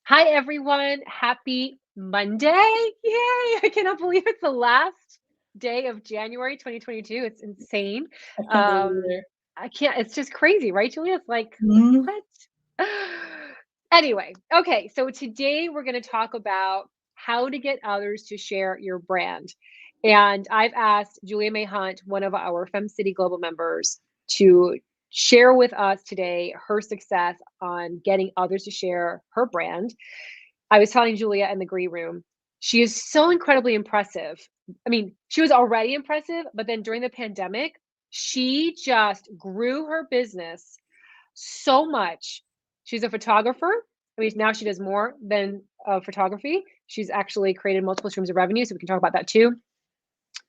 Hi, everyone. Happy Monday. Yay. I cannot believe it's the last day of January 2022. It's insane. I can't believe you're Um, there. I can't, it's just crazy, right, Julia? It's like, Mhm. what? Anyway, okay. So today we're going to talk about how to get others to share your brand. And I've asked Julia May Hunt, one of our FemCity Global members, to share with us today her success on getting others to share her brand. I was telling Julia in the green room, she is so incredibly impressive. I mean, she was already impressive, but then during the pandemic, she just grew her business so much. She's a photographer. I mean, now she does more than photography. She's actually created multiple streams of revenue, so we can talk about that too.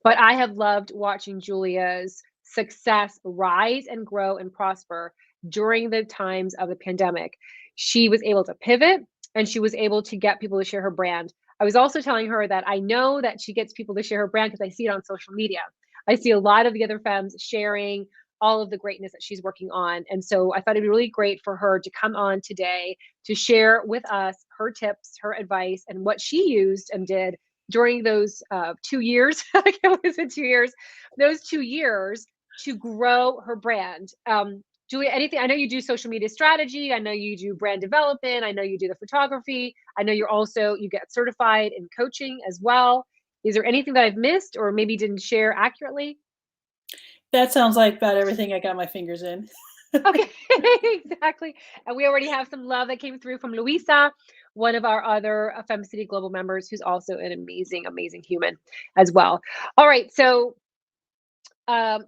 But I have loved watching Julia's success rise and grow and prosper during the times of the pandemic. She was able to pivot and she was able to get people to share her brand. I was also telling her that I know that she gets people to share her brand because I see it on social media. I see a lot of the other femmes sharing all of the greatness that she's working on. And so I thought it'd be really great for her to come on today to share with us her tips, her advice, and what she used and did during those 2 years. I can't believe it's been 2 years. Those 2 years to grow her brand. Julia, anything? I know you do social media strategy. I know you do brand development. I know you do the photography. I know you get certified in coaching as well. Is there anything that I've missed or maybe didn't share accurately? That sounds like about everything I got my fingers in. Okay, exactly. And we already have some love that came through from Luisa, one of our other FemCity Global members, who's also an amazing, amazing human as well. All right, so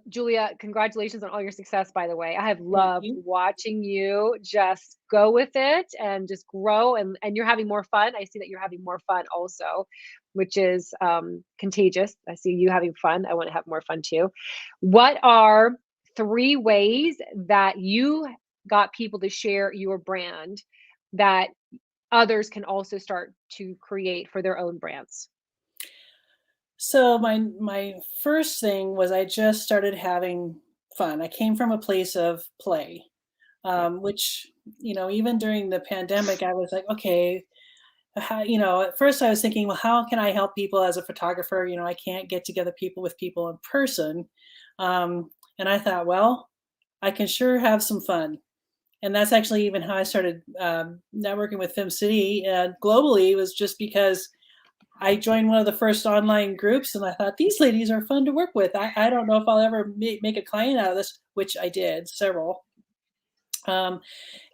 Julia, congratulations on all your success, by the way. I have Thank loved you. watching you just go with it and just grow and you're having more fun. I see that you're having more fun also, which is contagious. I see you having fun. I want to have more fun too. What are 3 ways that you got people to share your brand that others can also start to create for their own brands? So my first thing was I just started having fun. I came from a place of play, Yeah. which even during the pandemic, I was like, okay, at first I was thinking, well, how can I help people as a photographer? I can't get together people with people in person, and I thought, well, I can sure have some fun. And that's actually even how I started networking with FemCity globally was just because I joined one of the first online groups and I thought these ladies are fun to work with. I don't know if I'll ever make a client out of this, which I did several. Um,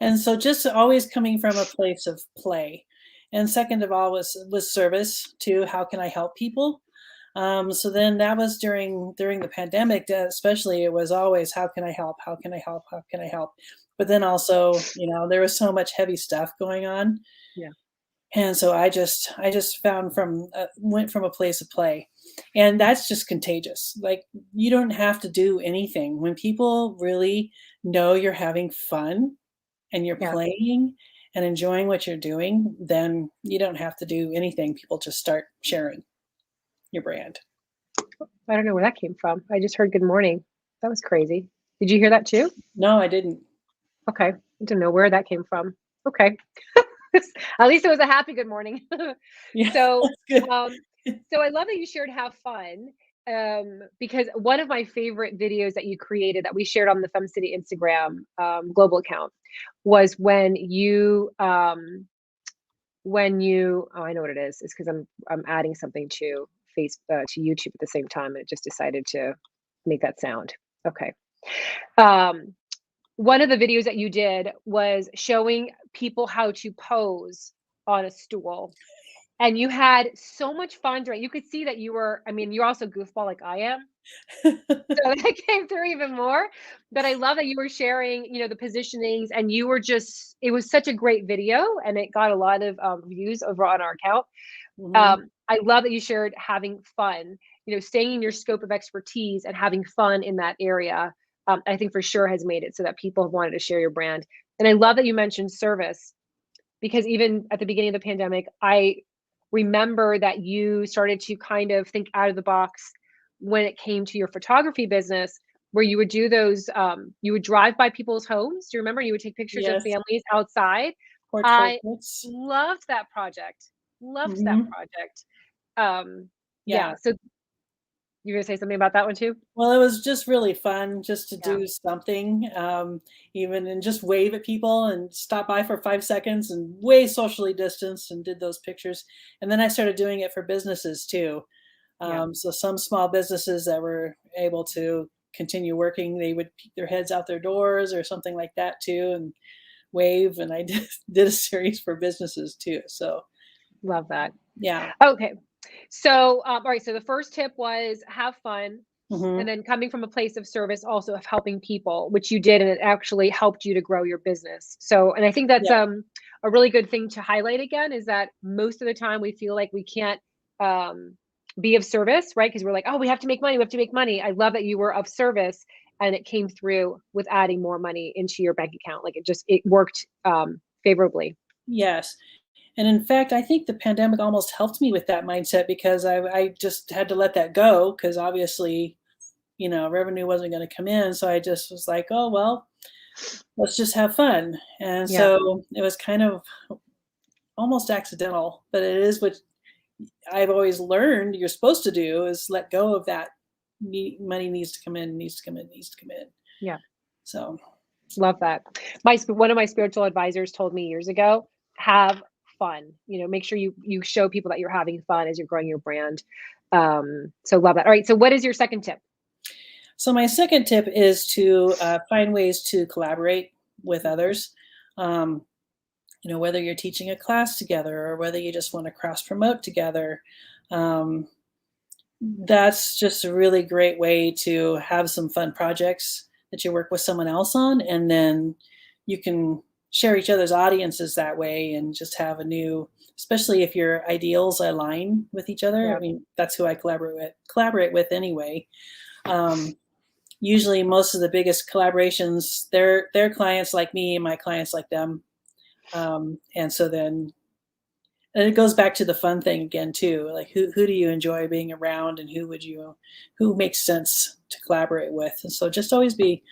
and so just always coming from a place of play. And second of all was service too. How can I help people? So then that was during the pandemic, especially it was always how can I help? How can I help? How can I help? But then also, there was so much heavy stuff going on, Yeah. and so I just found from went from a place of play, and that's just contagious. Like you don't have to do anything when people really know you're having fun and you're Yeah. playing and enjoying what you're doing, then you don't have to do anything. People just start sharing your brand. I don't know where that came from. I just heard good morning. That was crazy. Did you hear that too? No, I didn't. Okay. I don't know where that came from. Okay. At least it was a happy good morning. Yeah, So, that's good. um, so I love that you shared have fun. Because one of my favorite videos that you created that we shared on the FemCity Instagram global account was when you oh, I know what it is. It's because I'm adding something to to YouTube at the same time, and it just decided to make that sound. Okay. Um, one of the videos that you did was showing people how to pose on a stool, and you had so much fun during. You could see that you were. I mean, you're also goofball like I am, so that came through even more. But I love that you were sharing, the positionings, and you were just. It was such a great video, and it got a lot of views over on our account. Mhm. I love that you shared having fun, staying in your scope of expertise and having fun in that area. I think for sure has made it so that people have wanted to share your brand. And I love that you mentioned service because even at the beginning of the pandemic, I remember that you started to kind of think out of the box when it came to your photography business, where you would do those, you would drive by people's homes. Do you remember? You would take pictures of Yes. families outside. portfolio I quotes. loved that project. Loved that Hmm. project. Yeah. Yeah, so you gonna say something about that one too? Well, it was just really fun just to Yeah, do something, even and just wave at people and stop by for 5 seconds and way socially distanced and did those pictures. And then I started doing it for businesses too. yeah. So some small businesses that were able to continue working, they would peek their heads out their doors or something like that too and wave. And I did a series for businesses too. So Love that. yeah. Okay. So, all right, so the first tip was have fun, and Hmm. then coming from a place of service also of helping people, which you did, and it actually helped you to grow your business. So, and I think that's Yeah. a really good thing to highlight again is that most of the time we feel like we can't um be of service, right? Because we're like, oh, we have to make money, we have to make money. I love that you were of service and it came through with adding more money into your bank account. Like it worked favorably. Yes. And in fact, I think the pandemic almost helped me with that mindset because I just had to let that go because obviously, revenue wasn't going to come in. So I just was like, oh, well, let's just have fun. And Yeah. so it was kind of almost accidental, but it is what I've always learned you're supposed to do is let go of that. Money needs to come in, needs to come in, needs to come in. Yeah. So, Love that. One of my spiritual advisors told me years ago, have fun. Make sure you show people that you're having fun as you're growing your brand. So love that. All right. So what is your second tip? so my second tip is to find ways to collaborate with others. Um, whether you're teaching a class together or whether you just want to cross promote together. Um, that's just a really great way to have some fun projects that you work with someone else on. And then you can share each other's audiences that way and just have a new, especially if your ideals align with each other. I Yeah. mean, that's who I collaborate with anyway. Um, Usually most of the biggest collaborations, their clients like me and my clients like them. And so then and it goes back to the fun thing again too. Like who do you enjoy being around and who makes sense to collaborate with? And so just always be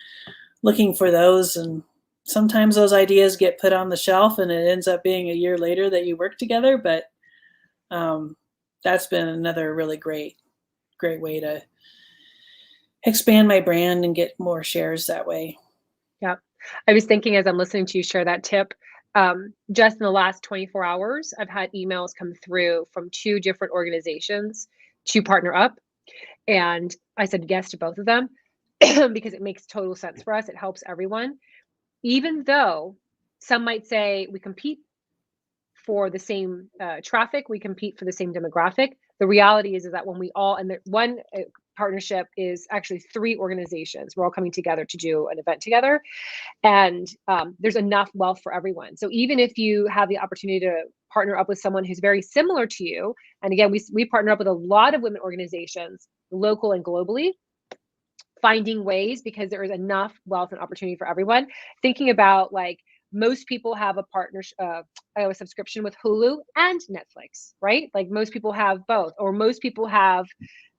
looking for those, and sometimes those ideas get put on the shelf and it ends up being a year later that you work together, but um, that's been another really great way to expand my brand and get more shares that way. Yeah. I was thinking as I'm listening to you share that tip, just in the last 24 hours, I've had emails come through from two different organizations to partner up. And I said yes to both of them because it makes total sense for us. It helps everyone. Even though some might say we compete for the same traffic, we compete for the same demographic. The reality is that when we all, and the one partnership is actually three organizations, we're all coming together to do an event together. And there's enough wealth for everyone. So even if you have the opportunity to partner up with someone who's very similar to you, and again, we partner up with a lot of women organizations, local and globally, finding ways because there is enough wealth and opportunity for everyone. Thinking about like most people have a partnership, a subscription with Hulu and Netflix, right? Like most people have both, or most people have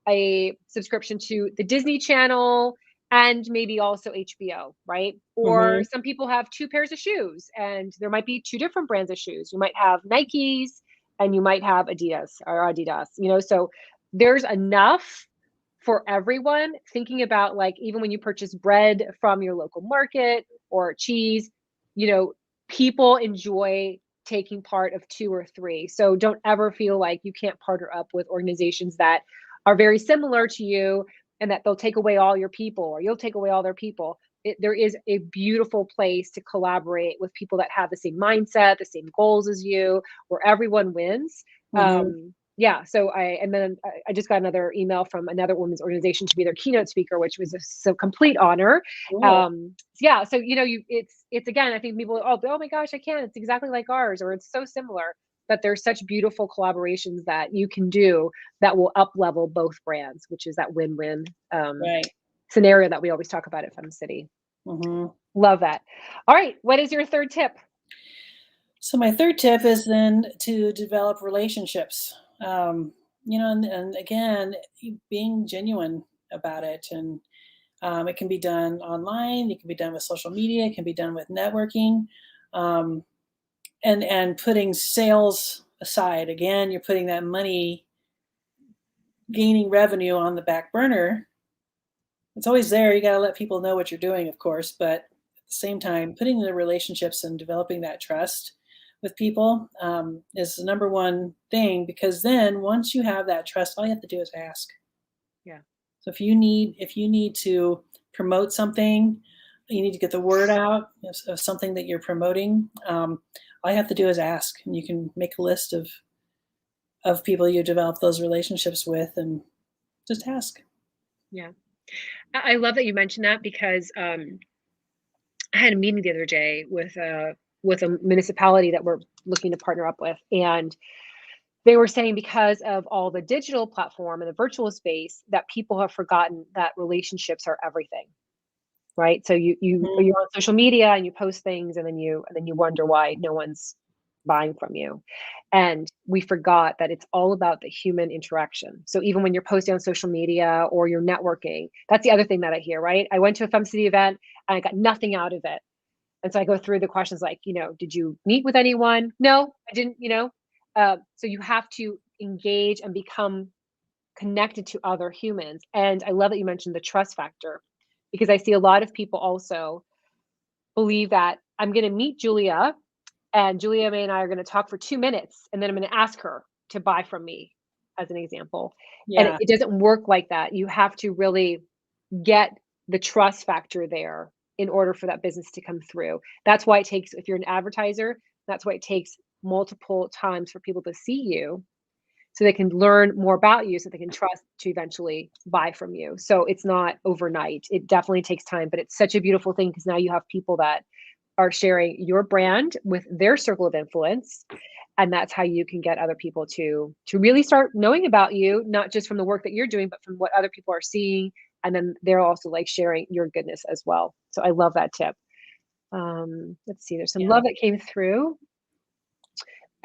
a subscription to the Disney Channel and maybe also HBO, right? Or Hmm. some people have two pairs of shoes and there might be two different brands of shoes. You might have Nikes and you might have Adidas, so there's enough for everyone. Thinking about like even when you purchase bread from your local market or cheese, you know, people enjoy taking part of two or three. So don't ever feel like you can't partner up with organizations that are very similar to you and that they'll take away all your people or you'll take away all their people. There is a beautiful place to collaborate with people that have the same mindset, the same goals as you, where everyone wins. Hmm. Yeah, so I just got another email from another women's organization to be their keynote speaker, which was a complete honor. Cool. Yeah, so it's again, I think people, oh my gosh, I can't. It's exactly like ours, or it's so similar. But there's such beautiful collaborations that you can do that will up level both brands, which is that win-win Right. scenario that we always talk about at FemCity. Hmm. Love that. All right, what is your third tip? So my third tip is then to develop relationships. And again, being genuine about it, and it can be done online. It can be done with social media. It can be done with networking. Um, and putting sales aside. Again, you're putting that money, gaining revenue on the back burner. It's always there. You got to let people know what you're doing, of course, but at the same time, putting the relationships and developing that trust with people is the number one thing, because then once you have that trust, all you have to do is ask. Yeah. So if you need to promote something, you need to get the word out of something that you're promoting, all you have to do is ask, and you can make a list of people you develop those relationships with, and just ask. Yeah. I love that you mentioned that, because I had a meeting the other day with a municipality that we're looking to partner up with, and they were saying because of all the digital platform and the virtual space, that people have forgotten that relationships are everything. Right? So Mhm. you're on social media and you post things, and then you wonder why no one's buying from you. And we forgot that it's all about the human interaction. So even when you're posting on social media or you're networking, that's the other thing that I hear, right? I went to a FemCity event and I got nothing out of it. And so I go through the questions like, did you meet with anyone? No, I didn't. So you have to engage and become connected to other humans. And I love that you mentioned the trust factor, because I see a lot of people also believe that I'm going to meet Julia, and Julia May and I are going to talk for 2 minutes, and then I'm going to ask her to buy from me, as an example. And it, Yeah. it doesn't work like that. You have to really get the trust factor there in order for that business to come through. That's why it takes, if you're an advertiser, that's why it takes multiple times for people to see you, so they can learn more about you, so they can trust to eventually buy from you. So it's not overnight. It definitely takes time, but it's such a beautiful thing, because now you have people that are sharing your brand with their circle of influence, and that's how you can get other people to really start knowing about you, not just from the work that you're doing, but from what other people are seeing, and then they're also like sharing your goodness as well. So I love that tip. Let's see, there's some Yeah. love that came through.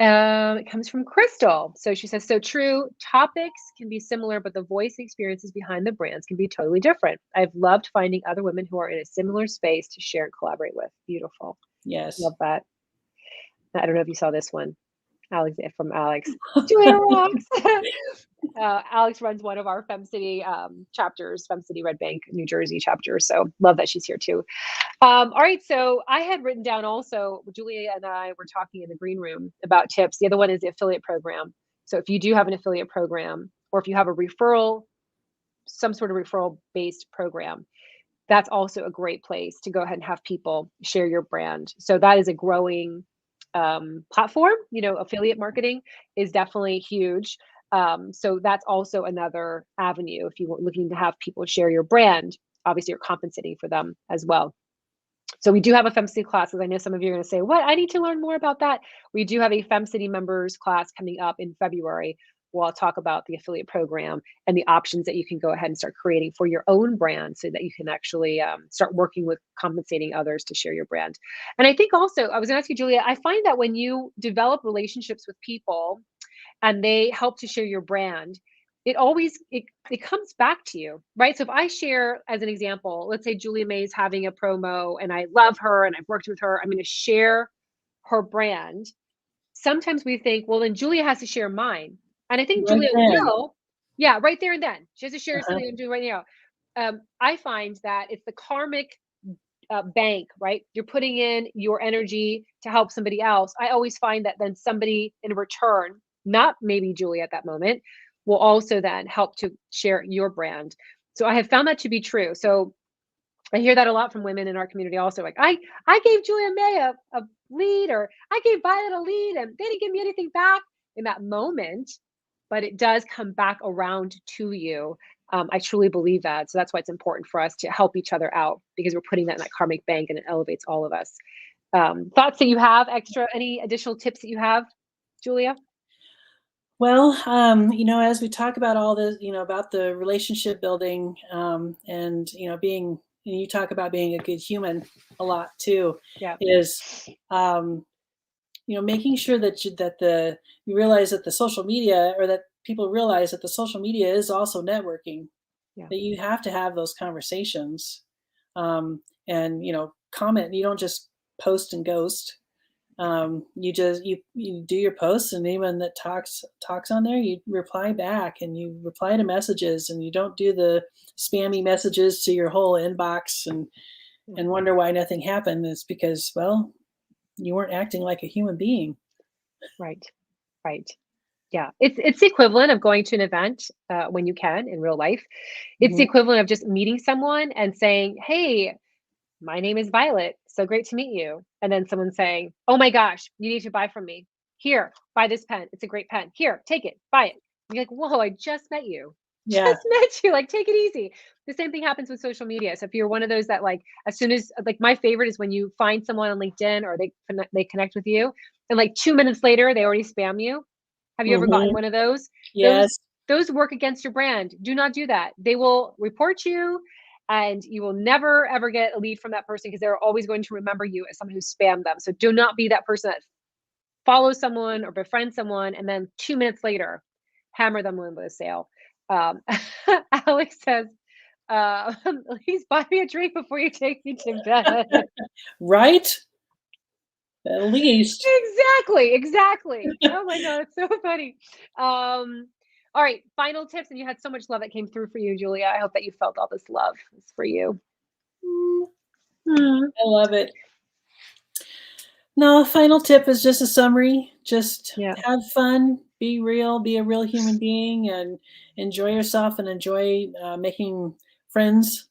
It comes from Crystal. So she says, so true. Topics can be similar, but the voice experiences behind the brands can be totally different. I've loved finding other women who are in a similar space to share and collaborate with. Beautiful. Yes. Love that. I don't know if you saw this one, Alex, from Alex. Julia rocks. Alex runs one of our FemCity chapters, FemCity Red Bank, New Jersey chapter. So love that she's here too. All right, so I had written down also, Julia and I were talking in the green room about tips. The other one is the affiliate program. So if you do have an affiliate program, or if you have a referral, some sort of referral based program, that's also a great place to go ahead and have people share your brand. So that is a growing platform. Affiliate marketing is definitely huge. So that's also another avenue if you were looking to have people share your brand. Obviously, you're compensating for them as well. So we do have a FemCity class, because I know some of you are going to say, what? I need to learn more about that. We do have a FemCity members class coming up in February, where I'll talk about the affiliate program and the options that you can go ahead and start creating for your own brand, so that you can actually start working with compensating others to share your brand. And I think also, I was going to ask you, Julia, I find that when you develop relationships with people and they help to share your brand, it comes back to you, right? So if I share, as an example, let's say Julia May is having a promo and I love her and I've worked with her, I'm going to share her brand. Sometimes we think, well, then Julia has to share mine. And I think Right Julia then. will. Yeah, right there and then. She has to share Uh-huh. something I'm doing right now. I find that it's the karmic bank, right? You're putting in your energy to help somebody else. I always find that then somebody in return, not maybe Julie at that moment, will also then help to share your brand. So I have found that to be true. So I hear that a lot from women in our community also. Like, I gave Julia May a lead, or I gave Violet a lead, and they didn't give me anything back in that moment, but it does come back around to you. I truly believe that. So that's why it's important for us to help each other out, because we're putting that in that karmic bank, and it elevates all of us. Thoughts that you have, any additional tips that you have, Julia? Well, as we talk about all this, about the relationship building, and you talk about being a good human a lot too, Yeah. is making sure that you realize that the social media, or that people realize that the social media is also networking. Yeah. That you have to have those conversations, and comment. You don't just post and ghost. You just you do your posts, and anyone that talks on there, you reply back, and you reply to messages, and you don't do the spammy messages to your whole inbox and wonder why nothing happened. It's because, well, you weren't acting like a human being. Right. Right. Yeah. It's the equivalent of going to an event when you can in real life. It's the Mhm. equivalent of just meeting someone and saying, "Hey, my name is Violet. So great to meet you." And then someone saying, "Oh my gosh, you need to buy from me. Here, buy this pen. It's a great pen. Here, take it, buy it." And you're like, "Whoa, I just met you. Yeah. Just met you. Like, take it easy." The same thing happens with social media. So if you're one of those that like, as soon as like my favorite is when you find someone on LinkedIn or they connect with you, and like 2 minutes later they already spam you. Have you ever gotten Mhm. one of those? Those Yes. those work against your brand. Do not do that. They will report you and you will never ever get a lead from that person because they're always going to remember you as someone who spammed them. So do not be that person that follows someone or befriends someone and then 2 minutes later hammer them in with a sale. Um, Alex says, please buy me a drink before you take me to bed. Right? At least. Exactly, exactly. Oh my god, it's so funny. All right, final tips, and you had so much love that came through for you, Julia. I hope that you felt all this love. It's for you. Mm, Mm, I love it. No, final tip is just a summary. Just yeah, have fun, be real, be a real human being, and enjoy yourself and enjoy making friends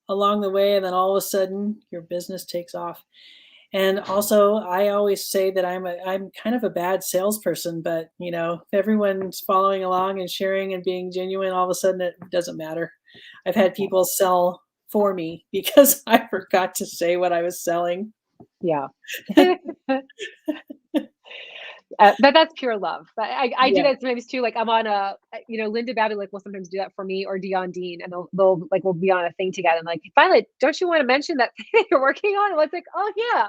along the way. And then all of a sudden, your business takes off. And also, I always say that I'm kind of a bad salesperson, but if everyone's following along and sharing and being genuine, all of a sudden it doesn't matter. I've had yeah, people sell for me because I forgot to say what I was selling. yeah. That's pure love. But I do Yeah. that sometimes too. Like I'm on Linda Babbitt like will sometimes do that for me or Dion Dean, and they'll like we'll be on a thing together. And like, Violet, don't you want to mention that thing you're working on? And it's like, oh yeah,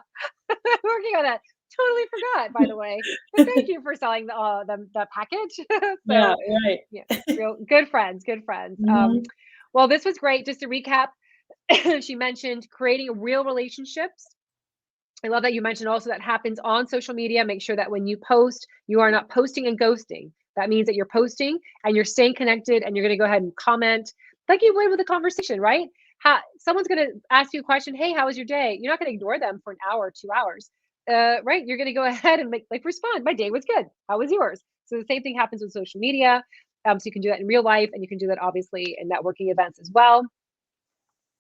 I'm working on that. Totally forgot, by the way. But thank you for selling the package. Yeah, So right. yeah, real good friends, good friends. Mhm. Well, this was great. Just to recap, she mentioned creating real relationships. I love that you mentioned also that happens on social media. Make sure that when you post, you are not posting and ghosting. That means that you're posting and you're staying connected and you're going to go ahead and comment like you would with a conversation, right? Someone's going to ask you a question. Hey, how was your day? You're not going to ignore them for an hour, 2 hours, right? You're going to go ahead and respond. My day was good. How was yours? So the same thing happens with social media. So you can do that in real life and you can do that obviously in networking events as well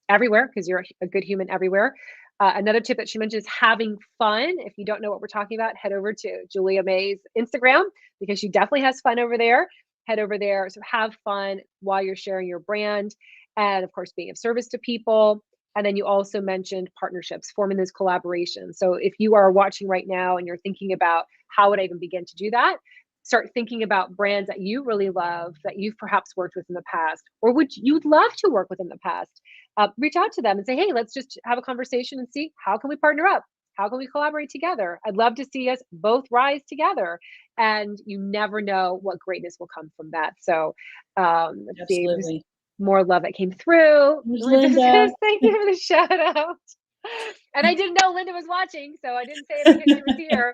everywhere because you're a good human everywhere. Another tip that she mentioned is having fun. If you don't know what we're talking about, head over to Julia May's Instagram because she definitely has fun over there. Head over there. So have fun while you're sharing your brand and, of course, being of service to people. And then you also mentioned partnerships, forming those collaborations. So if you are watching right now and you're thinking about how would I even begin to do that, start thinking about brands that you really love that you've perhaps worked with in the past or would you'd love to work with in the past. Reach out to them and say, hey, let's just have a conversation and see how can we partner up? How can we collaborate together? I'd love to see us both rise together. And you never know what greatness will come from that. So let's see, there's Absolutely. more love that came through. There's Linda Linda. says, thank you for the shout out. And I didn't know Linda was watching, so I didn't say it in case she was here.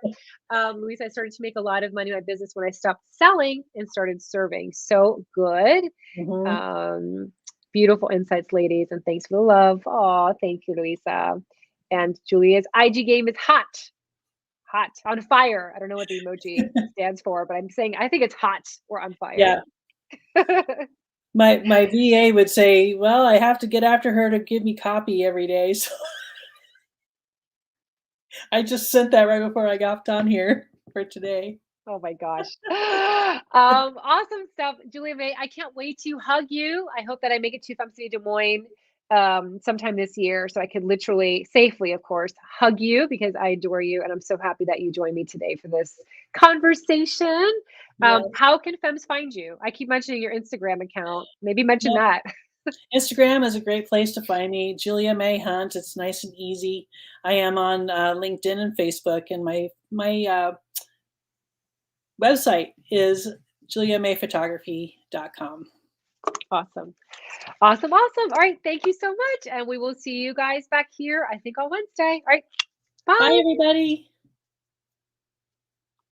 Louisa, I started to make a lot of money in my business when I stopped selling and started serving. So good. Mhm. Um, Beautiful insights, ladies, and thanks for the love. Oh, thank you, Louisa. And Julia's IG game is hot, hot, on fire. I don't know what the emoji stands for, but I'm saying I think it's hot or on fire. Yeah. My VA would say, "Well, I have to get after her to give me copy every day." So I just sent that right before I got on here for today. Oh my gosh. Awesome stuff, Julia May. I can't wait to hug you. I hope that I make it to FemCity Des Moines sometime this year so I could literally safely, of course, hug you because I adore you. And I'm so happy that you joined me today for this conversation. Yes. How can Femmes find you? I keep mentioning your Instagram account. Maybe mention No, that. Instagram is a great place to find me, Julia May Hunt. It's nice and easy. I am on LinkedIn and Facebook, and my website is juliamayphotography.com. Awesome. Awesome. Awesome. All right. Thank you so much. And we will see you guys back here, I think, on Wednesday. All right. Bye, Bye. everybody.